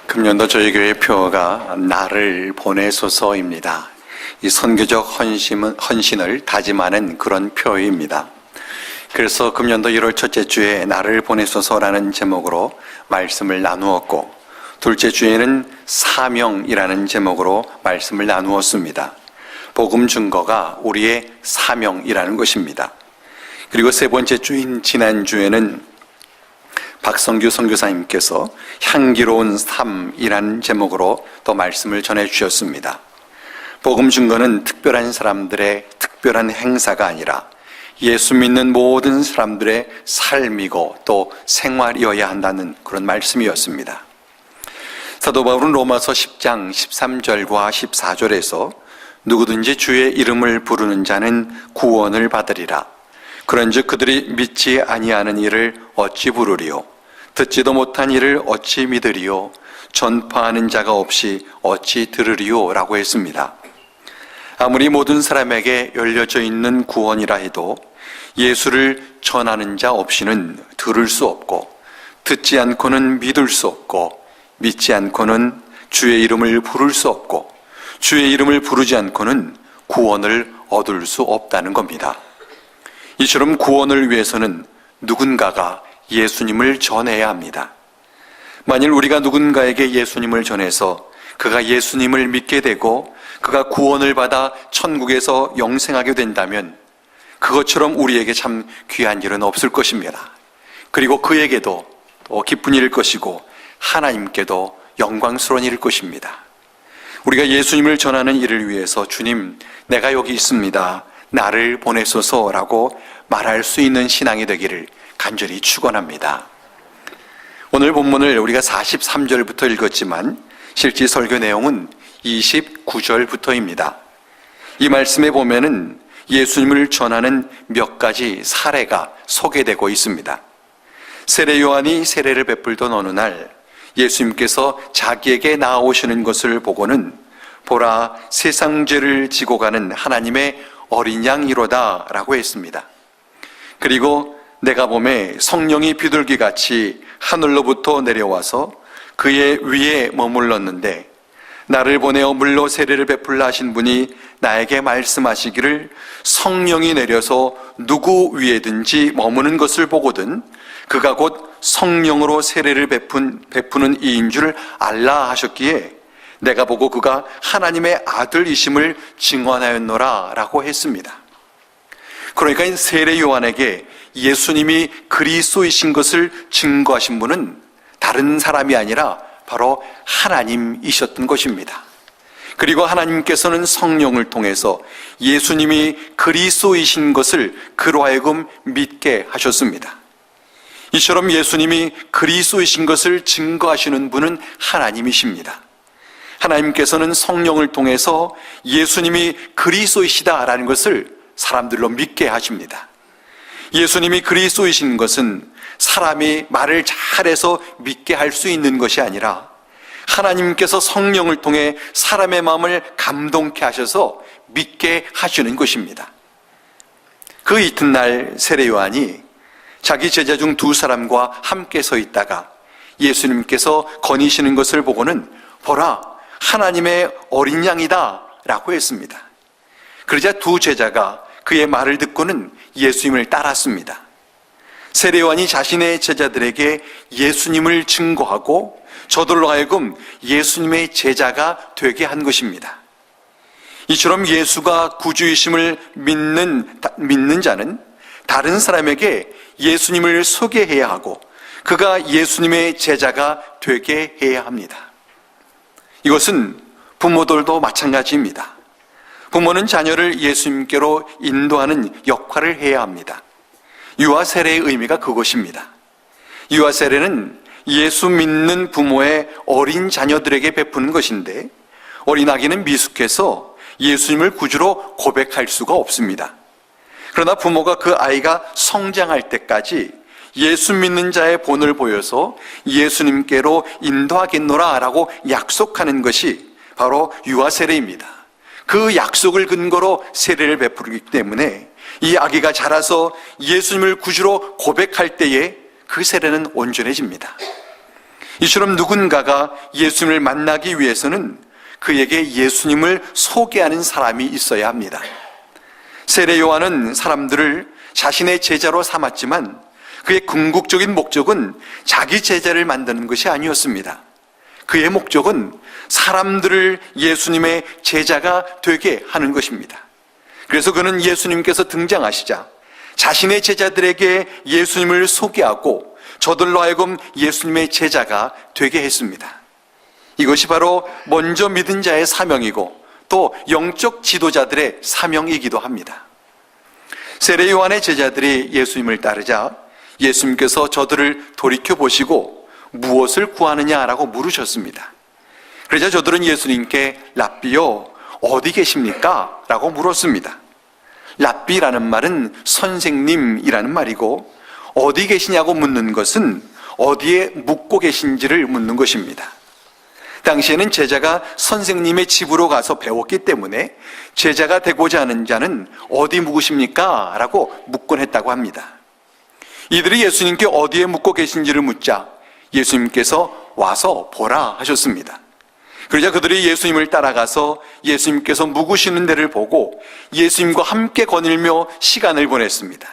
금년도 저희 교회 표어가 나를 보내소서입니다. 이 선교적 헌신을 다짐하는 그런 표어입니다. 그래서 금년도 1월 첫째 주에 나를 보내소서라는 제목으로 말씀을 나누었고, 둘째 주에는 사명이라는 제목으로 말씀을 나누었습니다. 복음 증거가 우리의 사명이라는 것입니다. 그리고 세 번째 주인 지난주에는 박성규 선교사님께서 향기로운 삶이라는 제목으로 또 말씀을 전해주셨습니다. 복음 증거는 특별한 사람들의 특별한 행사가 아니라 예수 믿는 모든 사람들의 삶이고 또 생활이어야 한다는 그런 말씀이었습니다. 사도 바울은 로마서 10장 13절과 14절에서 누구든지 주의 이름을 부르는 자는 구원을 받으리라. 그런즉 그들이 믿지 아니하는 일을 어찌 부르리요? 듣지도 못한 일을 어찌 믿으리요? 전파하는 자가 없이 어찌 들으리요? 라고 했습니다. 아무리 모든 사람에게 열려져 있는 구원이라 해도 예수를 전하는 자 없이는 들을 수 없고, 듣지 않고는 믿을 수 없고, 믿지 않고는 주의 이름을 부를 수 없고, 주의 이름을 부르지 않고는 구원을 얻을 수 없다는 겁니다. 이처럼 구원을 위해서는 누군가가 예수님을 전해야 합니다. 만일 우리가 누군가에게 예수님을 전해서 그가 예수님을 믿게 되고 그가 구원을 받아 천국에서 영생하게 된다면 그것처럼 우리에게 참 귀한 일은 없을 것입니다. 그리고 그에게도 또 기쁜 일일 것이고 하나님께도 영광스러운 일일 것입니다. 우리가 예수님을 전하는 일을 위해서 주님, 내가 여기 있습니다, 나를 보내소서라고 말할 수 있는 신앙이 되기를 간절히 축원합니다. 오늘 본문을 우리가 43절부터 읽었지만 실제 설교 내용은 29절부터입니다. 이 말씀에 보면은 예수님을 전하는 몇 가지 사례가 소개되고 있습니다. 세례 요한이 세례를 베풀던 어느 날 예수님께서 자기에게 나아오시는 것을 보고는 보라, 세상 죄를 지고 가는 하나님의 어린 양이로다 라고 했습니다. 그리고 내가 보매 성령이 비둘기같이 하늘로부터 내려와서 그의 위에 머물렀는데 나를 보내어 물로 세례를 베풀라 하신 분이 나에게 말씀하시기를 성령이 내려서 누구 위에든지 머무는 것을 보거든 그가 곧 성령으로 세례를 베푸는 이인 줄 알라 하셨기에 내가 보고 그가 하나님의 아들이심을 증언하였노라 라고 했습니다. 그러니까 세례 요한에게 예수님이 그리스도이신 것을 증거하신 분은 다른 사람이 아니라 바로 하나님이셨던 것입니다. 그리고 하나님께서는 성령을 통해서 예수님이 그리스도이신 것을 그로 하여금 믿게 하셨습니다. 이처럼 예수님이 그리스도이신 것을 증거하시는 분은 하나님이십니다. 하나님께서는 성령을 통해서 예수님이 그리스도이시다라는 것을 사람들로 믿게 하십니다. 예수님이 그리스도이신 것은 사람이 말을 잘해서 믿게 할 수 있는 것이 아니라 하나님께서 성령을 통해 사람의 마음을 감동케 하셔서 믿게 하시는 것입니다. 그 이튿날 세례 요한이 자기 제자 중 두 사람과 함께 서 있다가 예수님께서 거니시는 것을 보고는 보라, 하나님의 어린 양이다 라고 했습니다. 그러자 두 제자가 그의 말을 듣고는 예수님을 따랐습니다. 세례 요한이 자신의 제자들에게 예수님을 증거하고 저들로 하여금 예수님의 제자가 되게 한 것입니다. 이처럼 예수가 구주이심을 믿는 자는 다른 사람에게 예수님을 소개해야 하고 그가 예수님의 제자가 되게 해야 합니다. 이것은 부모들도 마찬가지입니다. 부모는 자녀를 예수님께로 인도하는 역할을 해야 합니다. 유아 세례의 의미가 그것입니다. 유아 세례는 예수 믿는 부모의 어린 자녀들에게 베푸는 것인데 어린아기는 미숙해서 예수님을 구주로 고백할 수가 없습니다. 그러나 부모가 그 아이가 성장할 때까지 예수 믿는 자의 본을 보여서 예수님께로 인도하겠노라 라고 약속하는 것이 바로 유아 세례입니다. 그 약속을 근거로 세례를 베푸기 때문에 이 아기가 자라서 예수님을 구주로 고백할 때에 그 세례는 온전해집니다. 이처럼 누군가가 예수님을 만나기 위해서는 그에게 예수님을 소개하는 사람이 있어야 합니다. 세례 요한은 사람들을 자신의 제자로 삼았지만 그의 궁극적인 목적은 자기 제자를 만드는 것이 아니었습니다. 그의 목적은 사람들을 예수님의 제자가 되게 하는 것입니다. 그래서 그는 예수님께서 등장하시자 자신의 제자들에게 예수님을 소개하고 저들로 하여금 예수님의 제자가 되게 했습니다. 이것이 바로 먼저 믿은 자의 사명이고 또 영적 지도자들의 사명이기도 합니다. 세례 요한의 제자들이 예수님을 따르자 예수님께서 저들을 돌이켜보시고 무엇을 구하느냐라고 물으셨습니다. 그러자 저들은 예수님께 랍비요, 어디 계십니까? 라고 물었습니다. 랍비라는 말은 선생님이라는 말이고 어디 계시냐고 묻는 것은 어디에 묵고 계신지를 묻는 것입니다. 당시에는 제자가 선생님의 집으로 가서 배웠기 때문에 제자가 되고자 하는 자는 어디 묵으십니까? 라고 묻곤 했다고 합니다. 이들이 예수님께 어디에 묵고 계신지를 묻자 예수님께서 와서 보라 하셨습니다. 그러자 그들이 예수님을 따라가서 예수님께서 묵으시는 데를 보고 예수님과 함께 거닐며 시간을 보냈습니다.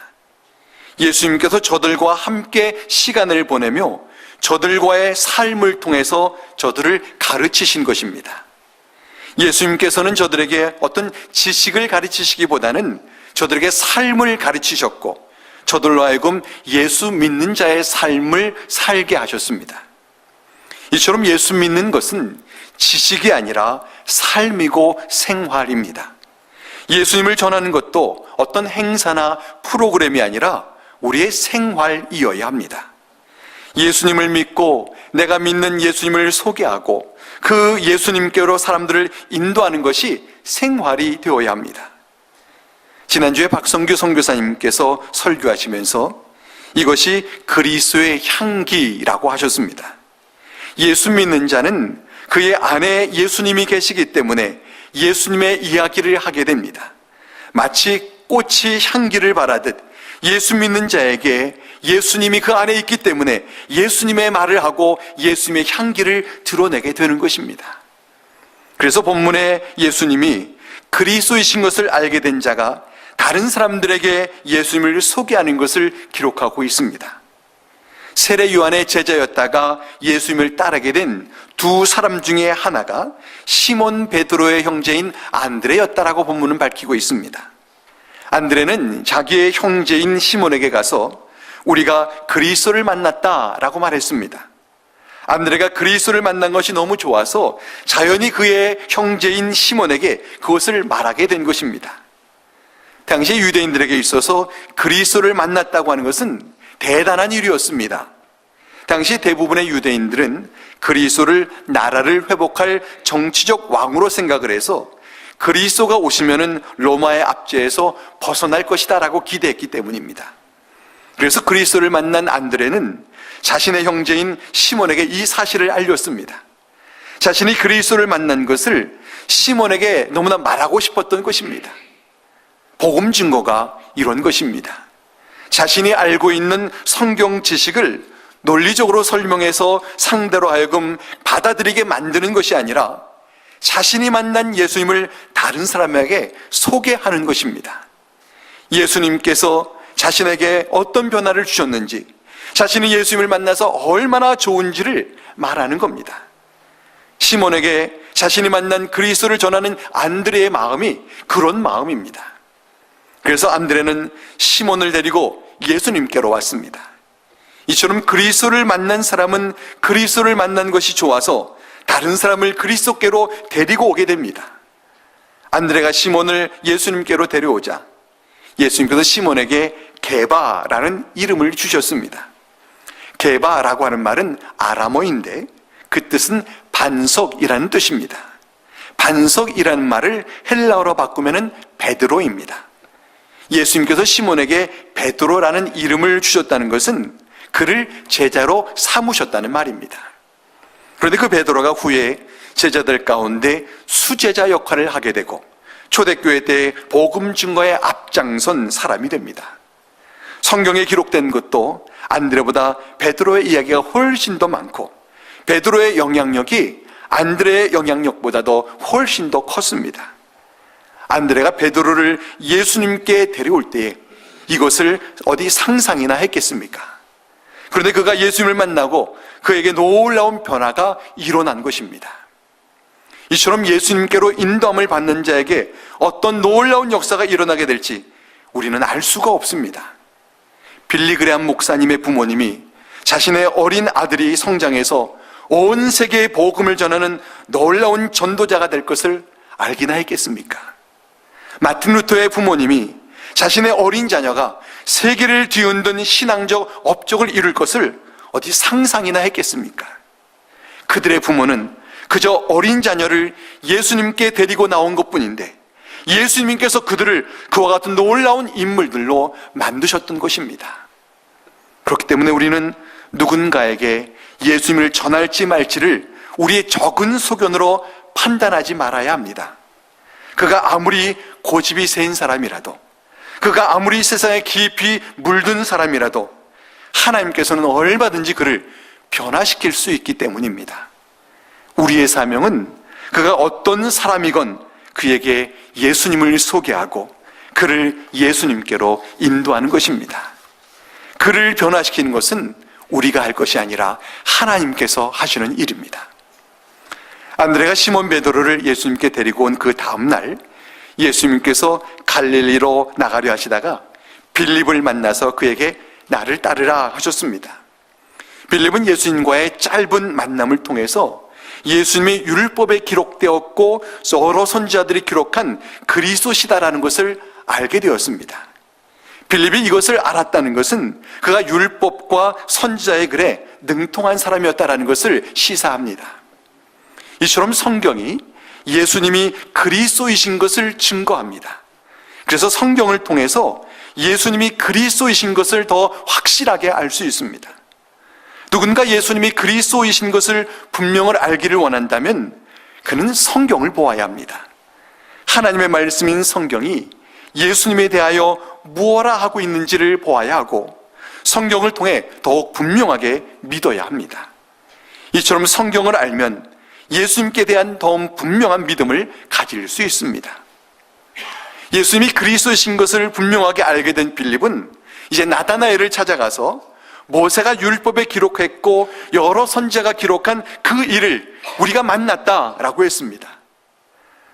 예수님께서 저들과 함께 시간을 보내며 저들과의 삶을 통해서 저들을 가르치신 것입니다. 예수님께서는 저들에게 어떤 지식을 가르치시기보다는 저들에게 삶을 가르치셨고 저들로 하여금 예수 믿는 자의 삶을 살게 하셨습니다. 이처럼 예수 믿는 것은 지식이 아니라 삶이고 생활입니다. 예수님을 전하는 것도 어떤 행사나 프로그램이 아니라 우리의 생활이어야 합니다. 예수님을 믿고 내가 믿는 예수님을 소개하고 그 예수님께로 사람들을 인도하는 것이 생활이 되어야 합니다. 지난주에 박성규 선교사님께서 설교하시면서 이것이 그리스도의 향기라고 하셨습니다. 예수 믿는 자는 그의 안에 예수님이 계시기 때문에 예수님의 이야기를 하게 됩니다. 마치 꽃이 향기를 바라듯 예수 믿는 자에게 예수님이 그 안에 있기 때문에 예수님의 말을 하고 예수님의 향기를 드러내게 되는 것입니다. 그래서 본문에 예수님이 그리스도이신 것을 알게 된 자가 다른 사람들에게 예수님을 소개하는 것을 기록하고 있습니다. 세례 요한의 제자였다가 예수님을 따르게 된 두 사람 중에 하나가 시몬 베드로의 형제인 안드레였다라고 본문은 밝히고 있습니다. 안드레는 자기의 형제인 시몬에게 가서 우리가 그리스도를 만났다라고 말했습니다. 안드레가 그리스도를 만난 것이 너무 좋아서 자연히 그의 형제인 시몬에게 그것을 말하게 된 것입니다. 당시 유대인들에게 있어서 그리스도를 만났다고 하는 것은 대단한 일이었습니다. 당시 대부분의 유대인들은 그리스도를 나라를 회복할 정치적 왕으로 생각을 해서 그리스도가 오시면은 로마의 압제에서 벗어날 것이다라고 기대했기 때문입니다. 그래서 그리스도를 만난 안드레는 자신의 형제인 시몬에게 이 사실을 알렸습니다. 자신이 그리스도를 만난 것을 시몬에게 너무나 말하고 싶었던 것입니다. 복음 증거가 이런 것입니다. 자신이 알고 있는 성경 지식을 논리적으로 설명해서 상대로 하여금 받아들이게 만드는 것이 아니라 자신이 만난 예수님을 다른 사람에게 소개하는 것입니다. 예수님께서 자신에게 어떤 변화를 주셨는지, 자신이 예수님을 만나서 얼마나 좋은지를 말하는 겁니다. 시몬에게 자신이 만난 그리스도를 전하는 안드레의 마음이 그런 마음입니다. 그래서 안드레는 시몬을 데리고 예수님께로 왔습니다. 이처럼 그리스도를 만난 사람은 그리스도를 만난 것이 좋아서 다른 사람을 그리스도께로 데리고 오게 됩니다. 안드레가 시몬을 예수님께로 데려오자 예수님께서 시몬에게 게바라는 이름을 주셨습니다. 게바라고 하는 말은 아람어인데 그 뜻은 반석이라는 뜻입니다. 반석이라는 말을 헬라어로 바꾸면 베드로입니다. 예수님께서 시몬에게 베드로라는 이름을 주셨다는 것은 그를 제자로 삼으셨다는 말입니다. 그런데 그 베드로가 후에 제자들 가운데 수제자 역할을 하게 되고 초대교회 때 복음 증거에 앞장선 사람이 됩니다. 성경에 기록된 것도 안드레보다 베드로의 이야기가 훨씬 더 많고 베드로의 영향력이 안드레의 영향력보다도 훨씬 더 컸습니다. 안드레가 베드로를 예수님께 데려올 때에 이것을 어디 상상이나 했겠습니까? 그런데 그가 예수님을 만나고 그에게 놀라운 변화가 일어난 것입니다. 이처럼 예수님께로 인도함을 받는 자에게 어떤 놀라운 역사가 일어나게 될지 우리는 알 수가 없습니다. 빌리 그레함 목사님의 부모님이 자신의 어린 아들이 성장해서 온 세계에 복음을 전하는 놀라운 전도자가 될 것을 알기나 했겠습니까? 마틴 루터의 부모님이 자신의 어린 자녀가 세계를 뒤흔든 신앙적 업적을 이룰 것을 어디 상상이나 했겠습니까? 그들의 부모는 그저 어린 자녀를 예수님께 데리고 나온 것뿐인데 예수님께서 그들을 그와 같은 놀라운 인물들로 만드셨던 것입니다. 그렇기 때문에 우리는 누군가에게 예수님을 전할지 말지를 우리의 적은 소견으로 판단하지 말아야 합니다. 그가 아무리 고집이 세인 사람이라도, 그가 아무리 세상에 깊이 물든 사람이라도 하나님께서는 얼마든지 그를 변화시킬 수 있기 때문입니다. 우리의 사명은 그가 어떤 사람이건 그에게 예수님을 소개하고 그를 예수님께로 인도하는 것입니다. 그를 변화시키는 것은 우리가 할 것이 아니라 하나님께서 하시는 일입니다. 안드레가 시몬 베드로를 예수님께 데리고 온 그 다음 날 예수님께서 갈릴리로 나가려 하시다가 빌립을 만나서 그에게 나를 따르라 하셨습니다. 빌립은 예수님과의 짧은 만남을 통해서 예수님이 율법에 기록되었고 여러 선지자들이 기록한 그리스도시다라는 것을 알게 되었습니다. 빌립이 이것을 알았다는 것은 그가 율법과 선지자의 글에 능통한 사람이었다는 것을 시사합니다. 이처럼 성경이 예수님이 그리스도이신 것을 증거합니다. 그래서 성경을 통해서 예수님이 그리스도이신 것을 더 확실하게 알 수 있습니다. 누군가 예수님이 그리스도이신 것을 분명을 알기를 원한다면 그는 성경을 보아야 합니다. 하나님의 말씀인 성경이 예수님에 대하여 무엇라 하고 있는지를 보아야 하고 성경을 통해 더욱 분명하게 믿어야 합니다. 이처럼 성경을 알면 예수님께 대한 더 분명한 믿음을 가질 수 있습니다. 예수님이 그리스도이신 것을 분명하게 알게 된 빌립은 이제 나다나엘을 찾아가서 모세가 율법에 기록했고 여러 선지자가 기록한 그 일을 우리가 만났다라고 했습니다.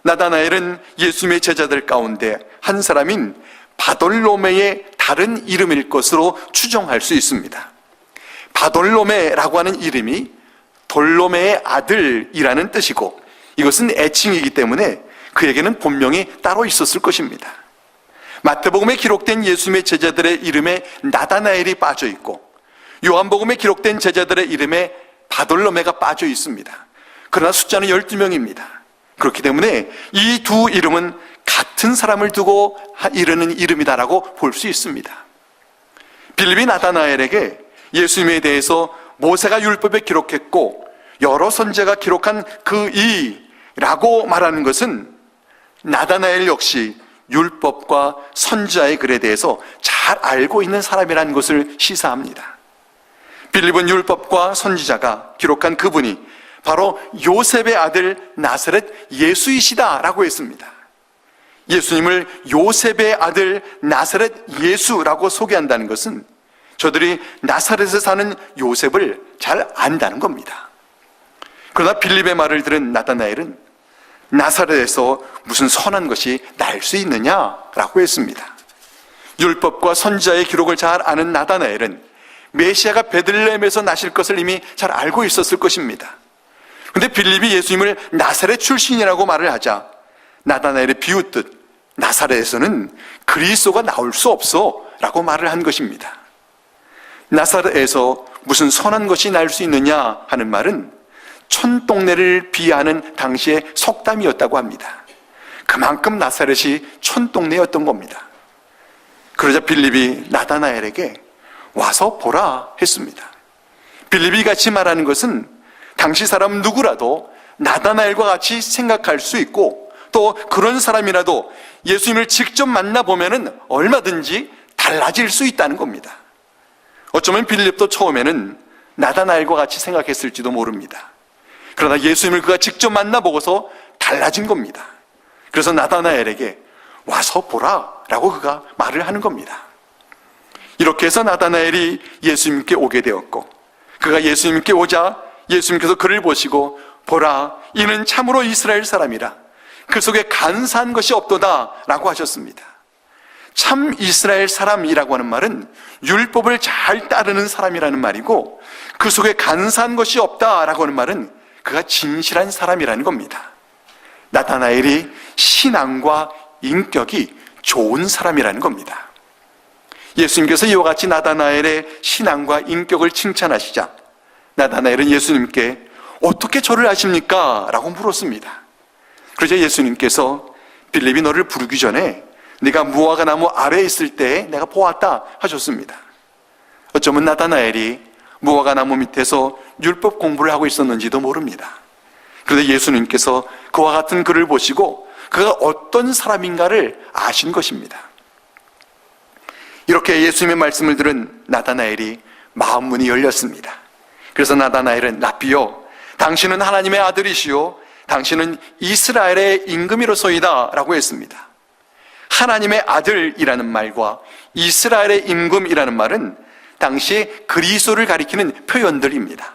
나다나엘은 예수님의 제자들 가운데 한 사람인 바돌로메의 다른 이름일 것으로 추정할 수 있습니다. 바돌로메라고 하는 이름이 돌로메의 아들이라는 뜻이고 이것은 애칭이기 때문에 그에게는 본명이 따로 있었을 것입니다. 마태복음에 기록된 예수님의 제자들의 이름에 나다나엘이 빠져 있고 요한복음에 기록된 제자들의 이름에 바돌로메가 빠져 있습니다. 그러나 숫자는 12명입니다. 그렇기 때문에 이 두 이름은 같은 사람을 두고 이르는 이름이다라고 볼 수 있습니다. 빌립이 나다나엘에게 예수님에 대해서 모세가 율법에 기록했고 여러 선지자가 기록한 그 이라고 말하는 것은 나다나엘 역시 율법과 선지자의 글에 대해서 잘 알고 있는 사람이라는 것을 시사합니다. 빌립은 율법과 선지자가 기록한 그분이 바로 요셉의 아들 나사렛 예수이시다라고 했습니다. 예수님을 요셉의 아들 나사렛 예수라고 소개한다는 것은 저들이 나사렛에 사는 요셉을 잘 안다는 겁니다. 그러나 빌립의 말을 들은 나다나엘은 나사렛에서 무슨 선한 것이 날 수 있느냐라고 했습니다. 율법과 선지자의 기록을 잘 아는 나다나엘은 메시아가 베들레헴에서 나실 것을 이미 잘 알고 있었을 것입니다. 그런데 빌립이 예수님을 나사렛 출신이라고 말을 하자 나다나엘이 비웃듯 나사렛에서는 그리스도가 나올 수 없어 라고 말을 한 것입니다. 나사렛에서 무슨 선한 것이 날 수 있느냐 하는 말은 촌동네를 비하하는 당시의 속담이었다고 합니다. 그만큼 나사렛이 촌동네였던 겁니다. 그러자 빌립이 나다나엘에게 와서 보라 했습니다. 빌립이 같이 말하는 것은 당시 사람 누구라도 나다나엘과 같이 생각할 수 있고 또 그런 사람이라도 예수님을 직접 만나보면 얼마든지 달라질 수 있다는 겁니다. 어쩌면 빌립도 처음에는 나다나엘과 같이 생각했을지도 모릅니다. 그러나 예수님을 그가 직접 만나보고서 달라진 겁니다. 그래서 나다나엘에게 와서 보라 라고 그가 말을 하는 겁니다. 이렇게 해서 나다나엘이 예수님께 오게 되었고, 그가 예수님께 오자 예수님께서 그를 보시고 보라, 이는 참으로 이스라엘 사람이라, 그 속에 간사한 것이 없도다 라고 하셨습니다. 참 이스라엘 사람이라고 하는 말은 율법을 잘 따르는 사람이라는 말이고, 그 속에 간사한 것이 없다라고 하는 말은 그가 진실한 사람이라는 겁니다. 나다나엘이 신앙과 인격이 좋은 사람이라는 겁니다. 예수님께서 이와 같이 나다나엘의 신앙과 인격을 칭찬하시자 나다나엘은 예수님께 어떻게 저를 아십니까? 라고 물었습니다. 그러자 예수님께서 빌립이 너를 부르기 전에 네가 무화과 나무 아래에 있을 때 내가 보았다 하셨습니다. 어쩌면 나다나엘이 무화과 나무 밑에서 율법 공부를 하고 있었는지도 모릅니다. 그런데 예수님께서 그와 같은 그를 보시고 그가 어떤 사람인가를 아신 것입니다. 이렇게 예수님의 말씀을 들은 나다나엘이 마음문이 열렸습니다. 그래서 나다나엘은 라비요, 당신은 하나님의 아들이시요 당신은 이스라엘의 임금이로소이다 라고 했습니다. 하나님의 아들이라는 말과 이스라엘의 임금이라는 말은 당시 그리스도를 가리키는 표현들입니다.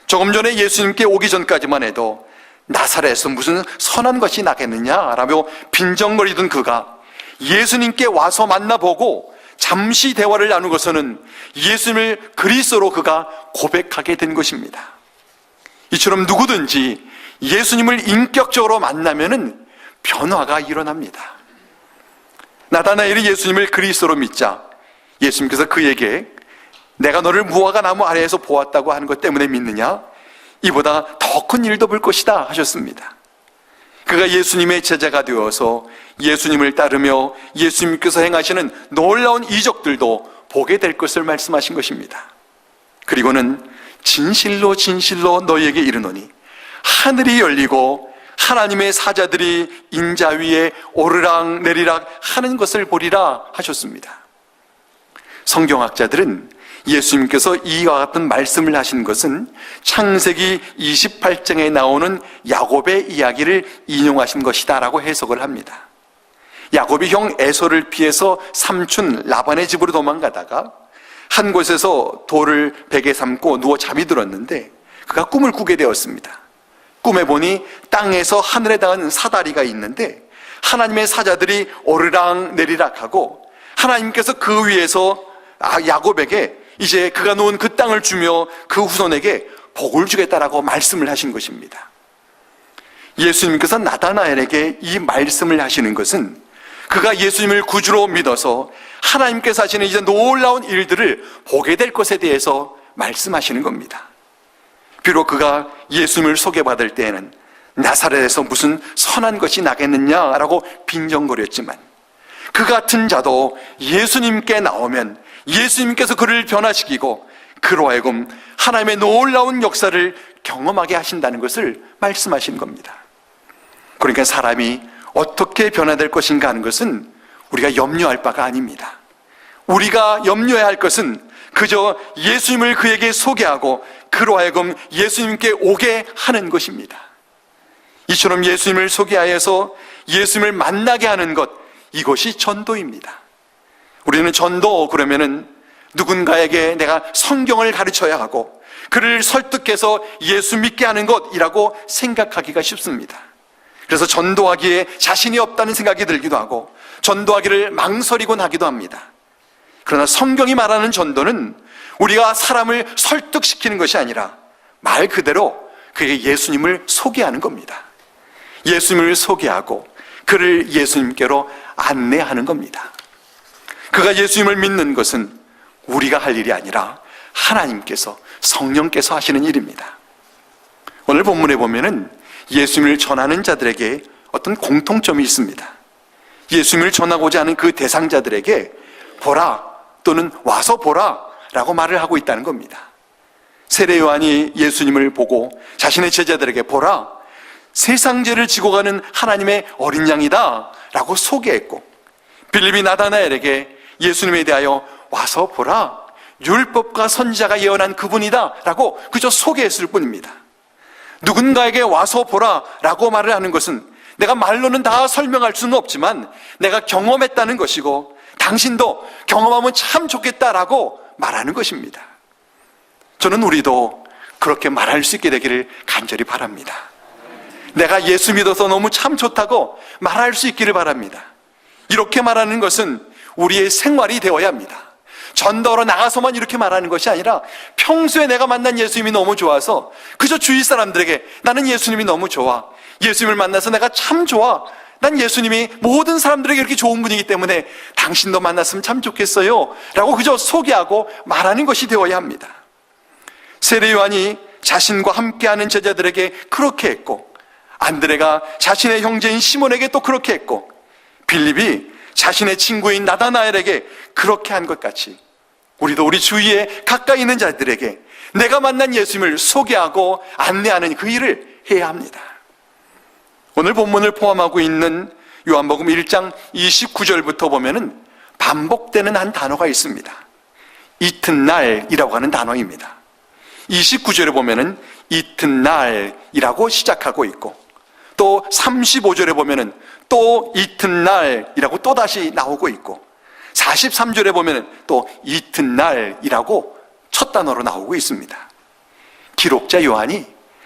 조금 전에 예수님께 오기 전까지만 해도 나사렛에서 무슨 선한 것이 나겠느냐라며 빈정거리던 그가 예수님께 와서 만나보고 잠시 대화를 나누고서는 예수님을 그리스도로 그가 고백하게 된 것입니다. 이처럼 누구든지 예수님을 인격적으로 만나면은 변화가 일어납니다. 나다나엘이 예수님을 그리스도로 믿자 예수님께서 그에게 내가 너를 무화과 나무 아래에서 보았다고 하는 것 때문에 믿느냐? 이보다 더 큰 일도 볼 것이다 하셨습니다. 그가 예수님의 제자가 되어서 예수님을 따르며 예수님께서 행하시는 놀라운 이적들도 보게 될 것을 말씀하신 것입니다. 그리고는 진실로 진실로 너희에게 이르노니 하늘이 열리고 하나님의 사자들이 인자 위에 오르락 내리락 하는 것을 보리라 하셨습니다. 성경학자들은 예수님께서 이와 같은 말씀을 하신 것은 창세기 28장에 나오는 야곱의 이야기를 인용하신 것이다 라고 해석을 합니다. 야곱이 형 에서를 피해서 삼촌 라반의 집으로 도망가다가 한 곳에서 돌을 베개 삼고 누워 잠이 들었는데 그가 꿈을 꾸게 되었습니다. 꿈에 보니 땅에서 하늘에 닿은 사다리가 있는데 하나님의 사자들이 오르락 내리락 하고 하나님께서 그 위에서 야곱에게 이제 그가 놓은 그 땅을 주며 그 후손에게 복을 주겠다라고 말씀을 하신 것입니다. 예수님께서 나다나엘에게 이 말씀을 하시는 것은 그가 예수님을 구주로 믿어서 하나님께서 하시는 이제 놀라운 일들을 보게 될 것에 대해서 말씀하시는 겁니다. 비록 그가 예수님을 소개받을 때에는 나사렛에서 무슨 선한 것이 나겠느냐라고 빈정거렸지만 그 같은 자도 예수님께 나오면 예수님께서 그를 변화시키고 그로 하여금 하나님의 놀라운 역사를 경험하게 하신다는 것을 말씀하신 겁니다. 그러니까 사람이 어떻게 변화될 것인가 하는 것은 우리가 염려할 바가 아닙니다. 우리가 염려해야 할 것은 그저 예수님을 그에게 소개하고 그로 하여금 예수님께 오게 하는 것입니다. 이처럼 예수님을 소개하여서 예수님을 만나게 하는 것, 이것이 전도입니다. 우리는 전도 그러면은 누군가에게 내가 성경을 가르쳐야 하고 그를 설득해서 예수 믿게 하는 것이라고 생각하기가 쉽습니다. 그래서 전도하기에 자신이 없다는 생각이 들기도 하고 전도하기를 망설이곤 하기도 합니다. 그러나 성경이 말하는 전도는 우리가 사람을 설득시키는 것이 아니라 말 그대로 그에게 예수님을 소개하는 겁니다. 예수님을 소개하고 그를 예수님께로 안내하는 겁니다. 그가 예수님을 믿는 것은 우리가 할 일이 아니라 하나님께서, 성령께서 하시는 일입니다. 오늘 본문에 보면은 예수님을 전하는 자들에게 어떤 공통점이 있습니다. 예수님을 전하고자 하는 그 대상자들에게 보라 또는 와서 보라 라고 말을 하고 있다는 겁니다. 세례 요한이 예수님을 보고 자신의 제자들에게 보라, 세상 죄를 지고 가는 하나님의 어린 양이다 라고 소개했고, 빌립이 나다나엘에게 예수님에 대하여 와서 보라, 율법과 선지자가 예언한 그분이다 라고 그저 소개했을 뿐입니다. 누군가에게 와서 보라 라고 말을 하는 것은 내가 말로는 다 설명할 수는 없지만 내가 경험했다는 것이고 당신도 경험하면 참 좋겠다라고 말하는 것입니다. 저는 우리도 그렇게 말할 수 있게 되기를 간절히 바랍니다. 내가 예수 믿어서 너무 참 좋다고 말할 수 있기를 바랍니다. 이렇게 말하는 것은 우리의 생활이 되어야 합니다. 전도로 나가서만 이렇게 말하는 것이 아니라 평소에 내가 만난 예수님이 너무 좋아서 그저 주위 사람들에게 나는 예수님이 너무 좋아, 예수님을 만나서 내가 참 좋아, 난 예수님이 모든 사람들에게 이렇게 좋은 분이기 때문에 당신도 만났으면 참 좋겠어요 라고 그저 소개하고 말하는 것이 되어야 합니다. 세례 요한이 자신과 함께하는 제자들에게 그렇게 했고, 안드레가 자신의 형제인 시몬에게 또 그렇게 했고, 빌립이 자신의 친구인 나다나엘에게 그렇게 한 것 같이 우리도 우리 주위에 가까이 있는 자들에게 내가 만난 예수님을 소개하고 안내하는 그 일을 해야 합니다. 오늘 본문을 포함하고 있는 요한복음 1장 29절부터 보면은 반복되는 한 단어가 있습니다. 이튿날이라고 하는 단어입니다. 29절에 보면은 이튿날이라고 시작하고 있고, 또 35절에 보면은 또 이튿날이라고 또다시 나오고 있고, 43절에 보면은 또 이튿날이라고 첫 단어로 나오고 있습니다. 기록자 요한이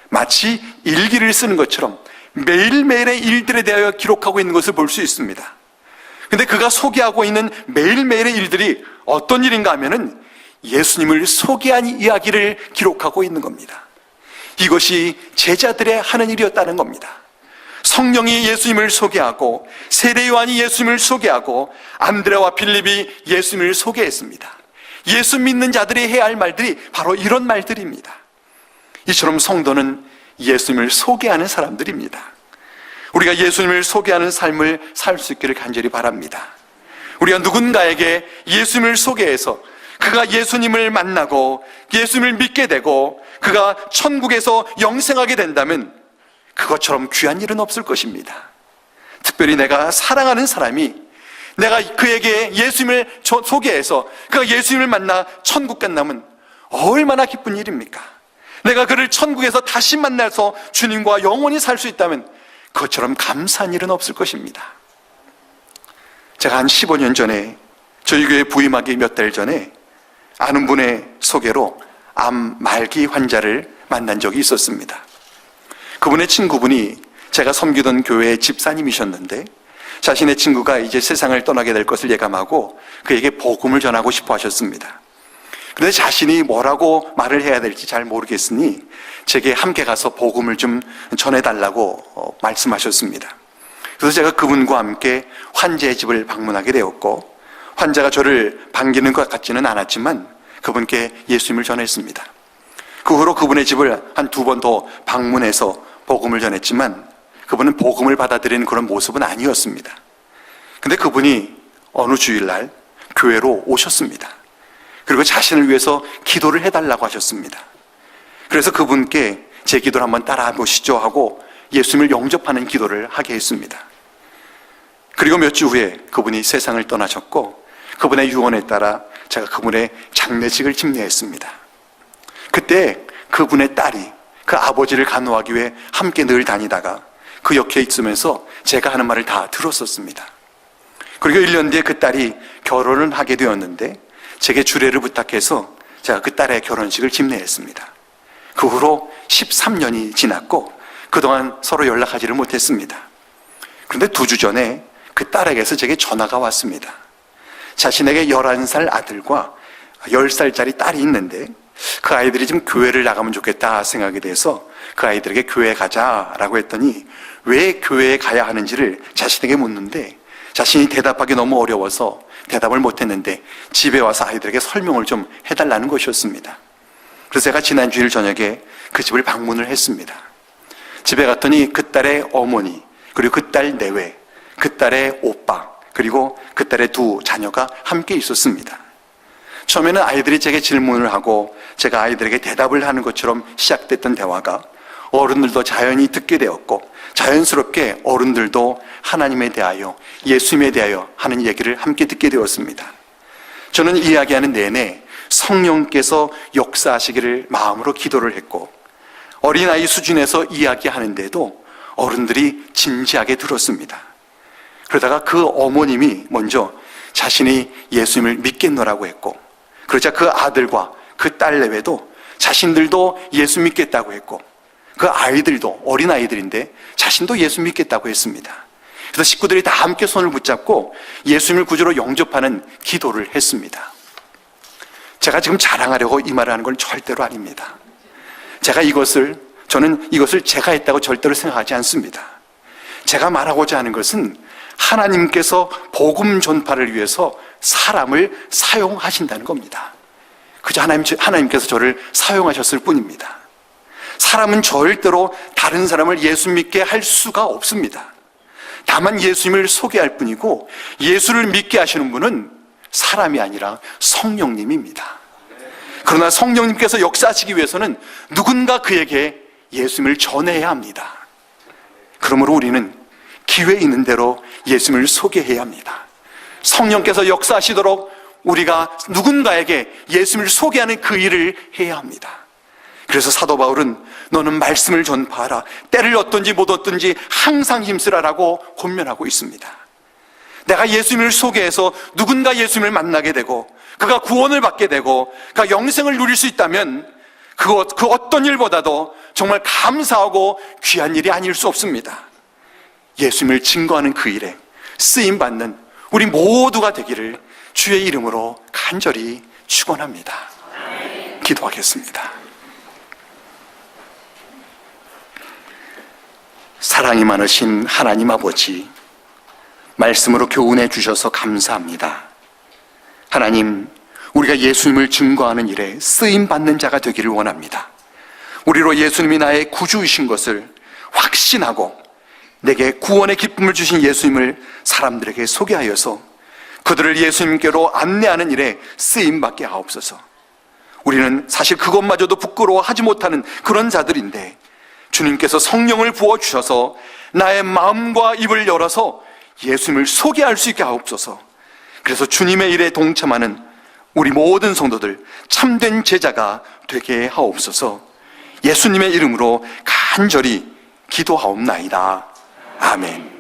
마치 일기를 쓰는 것처럼 매일매일의 일들에 대하여 기록하고 있는 것을 볼 수 있습니다. 근데 그가 소개하고 있는 매일매일의 일들이 어떤 일인가 하면은 예수님을 소개한 이야기를 기록하고 있는 겁니다. 이것이 제자들의 하는 일이었다는 겁니다. 성령이 예수님을 소개하고 세례 요한이 예수님을 소개하고 안드레와 빌립이 예수님을 소개했습니다. 예수 믿는 자들이 해야 할 말들이 바로 이런 말들입니다. 이처럼 성도는 예수님을 소개하는 사람들입니다. 우리가 예수님을 소개하는 삶을 살 수 있기를 간절히 바랍니다. 우리가 누군가에게 예수님을 소개해서 그가 예수님을 만나고 예수님을 믿게 되고 그가 천국에서 영생하게 된다면 그것처럼 귀한 일은 없을 것입니다. 특별히 내가 사랑하는 사람이 내가 그에게 예수님을 소개해서 그가 예수님을 만나 천국 간다면 얼마나 기쁜 일입니까? 내가 그를 천국에서 다시 만나서 주님과 영원히 살 수 있다면 그것처럼 감사한 일은 없을 것입니다. 제가 한 15년 전에 저희 교회 부임하기 몇 달 전에 아는 분의 소개로 암 말기 환자를 만난 적이 있었습니다. 그분의 친구분이 제가 섬기던 교회의 집사님이셨는데 자신의 친구가 이제 세상을 떠나게 될 것을 예감하고 그에게 복음을 전하고 싶어 하셨습니다. 그런데 자신이 뭐라고 말을 해야 될지 잘 모르겠으니 제게 함께 가서 복음을 좀 전해달라고 말씀하셨습니다. 그래서 제가 그분과 함께 환자의 집을 방문하게 되었고, 환자가 저를 반기는 것 같지는 않았지만 그분께 예수님을 전했습니다. 그 후로 그분의 집을 한 2번 더 방문해서 복음을 전했지만 그분은 복음을 받아들이는 그런 모습은 아니었습니다. 근데 그분이 어느 주일날 교회로 오셨습니다. 그리고 자신을 위해서 기도를 해달라고 하셨습니다. 그래서 그분께 제 기도를 한번 따라 보시죠 하고 예수님을 영접하는 기도를 하게 했습니다. 그리고 몇 주 후에 그분이 세상을 떠나셨고, 그분의 유언에 따라 제가 그분의 장례식을 집례했습니다. 그때 그분의 딸이 그 아버지를 간호하기 위해 함께 늘 다니다가 그 옆에 있으면서 제가 하는 말을 다 들었었습니다. 그리고 1년 뒤에 그 딸이 결혼을 하게 되었는데 제게 주례를 부탁해서 제가 그 딸의 결혼식을 집례했습니다. 그 후로 13년이 지났고 그동안 서로 연락하지를 못했습니다. 그런데 2주 전에 그 딸에게서 제게 전화가 왔습니다. 자신에게 11살 아들과 10살짜리 딸이 있는데 그 아이들이 좀 교회를 나가면 좋겠다 생각이 돼서 그 아이들에게 교회 가자라고 했더니 왜 교회에 가야 하는지를 자신에게 묻는데 자신이 대답하기 너무 어려워서 대답을 못했는데 집에 와서 아이들에게 설명을 좀 해달라는 것이었습니다. 그래서 제가 지난 주일 저녁에 그 집을 방문을 했습니다. 집에 갔더니 그 딸의 어머니, 그리고 그 딸 내외, 그 딸의 오빠, 그리고 그 딸의 2 자녀가 함께 있었습니다. 처음에는 아이들이 제게 질문을 하고 제가 아이들에게 대답을 하는 것처럼 시작됐던 대화가 어른들도 자연히 듣게 되었고, 자연스럽게 어른들도 하나님에 대하여, 예수님에 대하여 하는 얘기를 함께 듣게 되었습니다. 저는 이야기하는 내내 성령께서 역사하시기를 마음으로 기도를 했고, 어린아이 수준에서 이야기하는데도 어른들이 진지하게 들었습니다. 그러다가 그 어머님이 먼저 자신이 예수님을 믿겠노라고 했고, 그러자 그 아들과 그 딸 내외도 자신들도 예수 믿겠다고 했고, 그 아이들도 어린아이들인데 자신도 예수 믿겠다고 했습니다. 그래서 식구들이 다 함께 손을 붙잡고 예수님을 구주로 영접하는 기도를 했습니다. 제가 지금 자랑하려고 이 말을 하는 건 절대로 아닙니다. 저는 이것을 제가 했다고 절대로 생각하지 않습니다. 제가 말하고자 하는 것은 하나님께서 복음 전파를 위해서 사람을 사용하신다는 겁니다. 그저 하나님께서 저를 사용하셨을 뿐입니다. 사람은 절대로 다른 사람을 예수 믿게 할 수가 없습니다. 다만 예수님을 소개할 뿐이고, 예수를 믿게 하시는 분은 사람이 아니라 성령님입니다. 그러나 성령님께서 역사하시기 위해서는 누군가 그에게 예수님을 전해야 합니다. 그러므로 우리는 기회 있는 대로 예수님을 소개해야 합니다. 성령께서 역사하시도록 우리가 누군가에게 예수님을 소개하는 그 일을 해야 합니다. 그래서 사도 바울은 너는 말씀을 전파하라, 때를 얻든지 못 얻든지 항상 힘쓰라라고 권면하고 있습니다. 내가 예수님을 소개해서 누군가 예수님을 만나게 되고 그가 구원을 받게 되고 그가 영생을 누릴 수 있다면 그 어떤 일보다도 정말 감사하고 귀한 일이 아닐 수 없습니다. 예수님을 증거하는 그 일에 쓰임받는 우리 모두가 되기를 주의 이름으로 간절히 축원합니다. 기도하겠습니다. 사랑이 많으신 하나님 아버지, 말씀으로 교훈해 주셔서 감사합니다. 하나님, 우리가 예수님을 증거하는 일에 쓰임받는 자가 되기를 원합니다. 우리로 예수님이 나의 구주이신 것을 확신하고 내게 구원의 기쁨을 주신 예수님을 사람들에게 소개하여서 그들을 예수님께로 안내하는 일에 쓰임받게 하옵소서. 우리는 사실 그것마저도 부끄러워하지 못하는 그런 자들인데 주님께서 성령을 부어주셔서 나의 마음과 입을 열어서 예수님을 소개할 수 있게 하옵소서. 그래서 주님의 일에 동참하는 우리 모든 성도들 참된 제자가 되게 하옵소서. 예수님의 이름으로 간절히 기도하옵나이다. 아멘.